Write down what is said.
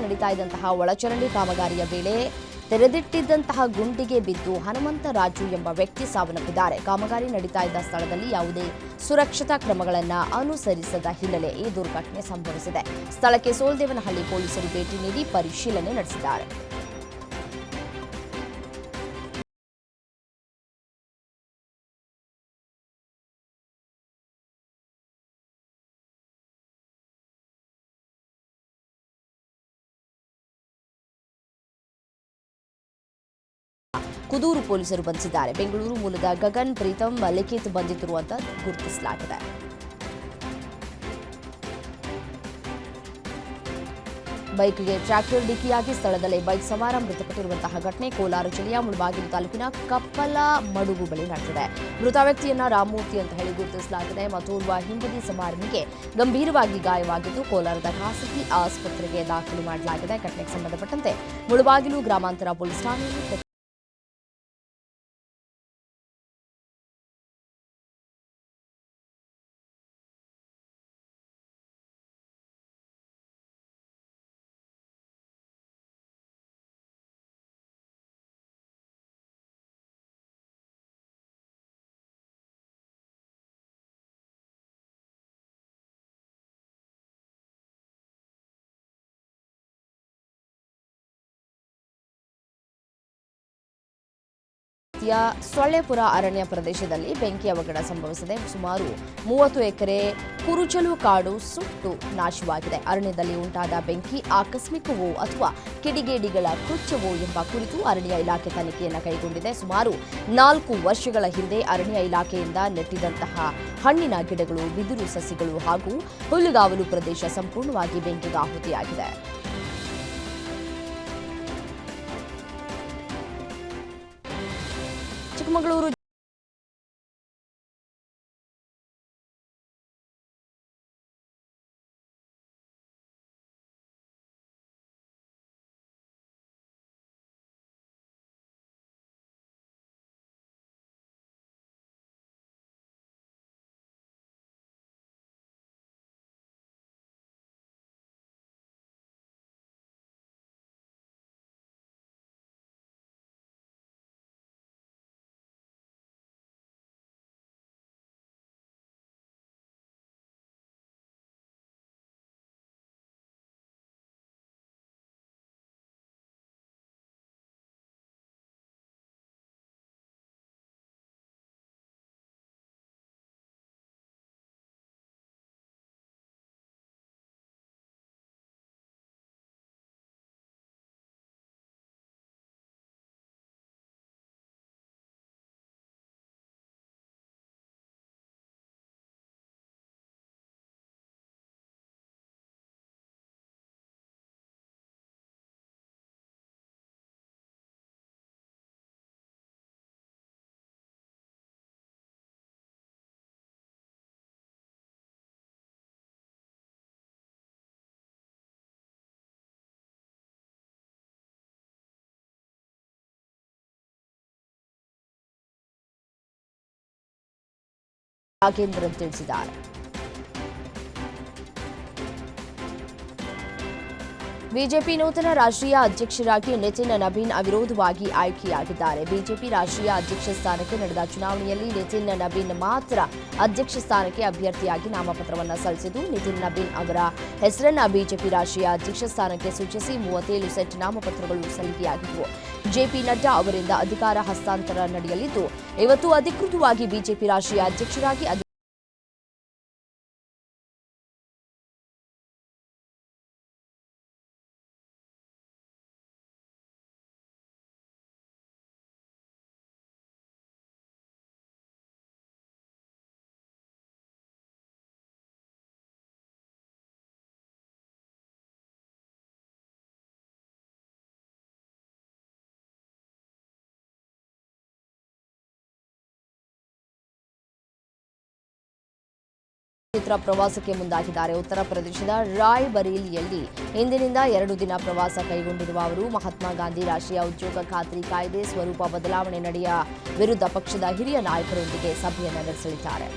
ನಡೀತಾ ಇದ್ದಂತಹ ಒಳಚರಂಡಿ ಕಾಮಗಾರಿಯ ವೇಳೆ ತೆರೆದಿಟ್ಟಿದ್ದಂತಹ ಗುಂಡಿಗೆ ಬಿದ್ದು ಹನುಮಂತರಾಜು ಎಂಬ ವ್ಯಕ್ತಿ ಸಾವನ್ನಪ್ಪಿದ್ದಾರೆ. ಕಾಮಗಾರಿ ನಡೀತಾ ಇದ್ದ ಸ್ಥಳದಲ್ಲಿ ಯಾವುದೇ ಸುರಕ್ಷತಾ ಕ್ರಮಗಳನ್ನು ಅನುಸರಿಸದ ಹಿನ್ನೆಲೆ ಈ ದುರ್ಘಟನೆ ಸಂಭವಿಸಿದೆ. ಸ್ಥಳಕ್ಕೆ ಸೋಲ್ದೇವನಹಳ್ಳಿ ಪೊಲೀಸರು ಭೇಟಿ ನೀಡಿ ಪರಿಶೀಲನೆ ನಡೆಸಿದ್ದಾರೆ. ಕುದೂರು ಪೊಲೀಸರು ಬಂಧಿಸಿದ್ದಾರೆ. ಬೆಂಗಳೂರು ಮೂಲದ ಗಗನ್ ಪ್ರೀತಮ್ ಲಿಖಿತ್ ಬಂಧಿತರು ಅಂತ ಗುರುತಿಸಲಾಗಿದೆ. ಬೈಕ್ಗೆ ಟ್ರ್ಯಾಕ್ಟರ್ ಡಿಕ್ಕಿಯಾಗಿ ಸ್ಥಳದಲ್ಲೇ ಬೈಕ್ ಸವಾರ ಮೃತಪಟ್ಟಿರುವಂತಹ ಘಟನೆ ಕೋಲಾರ ಜಿಲ್ಲೆಯ ಮುಳಬಾಗಿಲು ತಾಲೂಕಿನ ಕಪ್ಪಲಮಡುಗು ಬಳಿ ನಡೆದಿದೆ. ಮೃತ ವ್ಯಕ್ತಿಯನ್ನ ರಾಮಮೂರ್ತಿ ಅಂತ ಹೇಳಿ ಗುರುತಿಸಲಾಗಿದೆ. ಮತ್ತೋರ್ವ ಹಿಂಬದಿ ಸವಾರನಿಗೆ ಗಂಭೀರವಾಗಿ ಗಾಯವಾಗಿದ್ದು ಕೋಲಾರದ ಖಾಸಗಿ ಆಸ್ಪತ್ರೆಗೆ ದಾಖಲು ಮಾಡಲಾಗಿದೆ. ಘಟನೆಗೆ ಸಂಬಂಧಪಟ್ಟಂತೆ ಮುಳಬಾಗಿಲು ಗ್ರಾಮಾಂತರ ಪೊಲೀಸ್ ಠಾಣೆಯಲ್ಲಿ ಸೊಳ್ಳೆಪುರ ಅರಣ್ಯ ಪ್ರದೇಶದಲ್ಲಿ ಬೆಂಕಿ ಅವಘಡ ಸಂಭವಿಸಿದೆ. ಸುಮಾರು 30 ಎಕರೆ ಕುರುಚಲು ಕಾಡು ಸುಟ್ಟು ನಾಶವಾಗಿದೆ. ಅರಣ್ಯದಲ್ಲಿ ಉಂಟಾದ ಬೆಂಕಿ ಆಕಸ್ಮಿಕವೋ ಅಥವಾ ಕಿಡಿಗೇಡಿಗಳ ಕೃತ್ಯವೋ ಎಂಬ ಕುರಿತು ಅರಣ್ಯ ಇಲಾಖೆ ತನಿಖೆಯನ್ನು ಕೈಗೊಂಡಿದೆ. ಸುಮಾರು 4 ವರ್ಷಗಳ ಹಿಂದೆ ಅರಣ್ಯ ಇಲಾಖೆಯಿಂದ ನೆಟ್ಟಿದಂತಹ ಹಣ್ಣಿನ ಗಿಡಗಳು, ಬಿದಿರು ಸಸಿಗಳು ಹಾಗೂ ಹುಲ್ಲುಗಾವಲು ಪ್ರದೇಶ ಸಂಪೂರ್ಣವಾಗಿ ಬೆಂಕಿಗೆ ಆಹುತಿಯಾಗಿದೆ. ಚಿಕ್ಕಮಗಳೂರು ನಾಗೇಂದ್ರನ್ ತಿಳಿಸಿದ್ದಾರೆ. ಬಿಜೆಪಿ ನೂತನ ರಾಷ್ಟ್ರೀಯ ಅಧ್ಯಕ್ಷರಾಗಿ ನಿತಿನ್ ನಬೀನ್ ಅವಿರೋಧವಾಗಿ ಆಯ್ಕೆಯಾಗಿದ್ದಾರೆ. ಬಿಜೆಪಿ ರಾಷ್ಟ್ರೀಯ ಅಧ್ಯಕ್ಷ ಸ್ಥಾನಕ್ಕೆ ನಡೆದ ಚುನಾವಣೆಯಲ್ಲಿ ನಿತಿನ್ ನಬೀನ್ ಮಾತ್ರ ಅಧ್ಯಕ್ಷ ಸ್ಥಾನಕ್ಕೆ ಅಭ್ಯರ್ಥಿಯಾಗಿ ನಾಮಪತ್ರವನ್ನು ಸಲ್ಲಿಸಿದ್ದು, ನಿತಿನ್ ನಬೀನ್ ಅವರ ಹೆಸರನ್ನು ಬಿಜೆಪಿ ರಾಷ್ಟ್ರೀಯ ಅಧ್ಯಕ್ಷ ಸ್ಥಾನಕ್ಕೆ ಸೂಚಿಸಿ 37 ಸೆಟ್ ನಾಮಪತ್ರಗಳು ಸಲ್ಲಿಕೆಯಾಗಿದ್ದವು. ಜೆಪಿ ನಡ್ಡಾ ಅವರಿಂದ ಅಧಿಕಾರ ಹಸ್ತಾಂತರ ನಡೆಯಲಿದ್ದು, ಇವತ್ತು ಅಧಿಕೃತವಾಗಿ ಬಿಜೆಪಿ ರಾಷ್ಟ್ರೀಯ ಅಧ್ಯಕ್ಷರಾಗಿ ಚಿತ್ರ ಪ್ರವಾಸಕ್ಕೆ ಮುಂದಾಗಿದ್ದಾರೆ. ಉತ್ತರ ಪ್ರದೇಶದ ರಾಯ್ ಬರೇಲಿಯಲ್ಲಿ ಇಂದಿನಿಂದ 2 ದಿನ ಪ್ರವಾಸ ಕೈಗೊಂಡಿರುವ ಅವರು ಮಹಾತ್ಮ ಗಾಂಧಿ ರಾಷ್ಟ್ರೀಯ ಉದ್ಯೋಗ ಖಾತ್ರಿ ಕಾಯ್ದೆ ಸ್ವರೂಪ ಬದಲಾವಣೆ ನಡೆಯ ವಿರುದ್ಧ ಪಕ್ಷದ ಹಿರಿಯ ನಾಯಕರೊಂದಿಗೆ ಸಭೆಯನ್ನು ನಡೆಸಲಿದ್ದಾರೆ.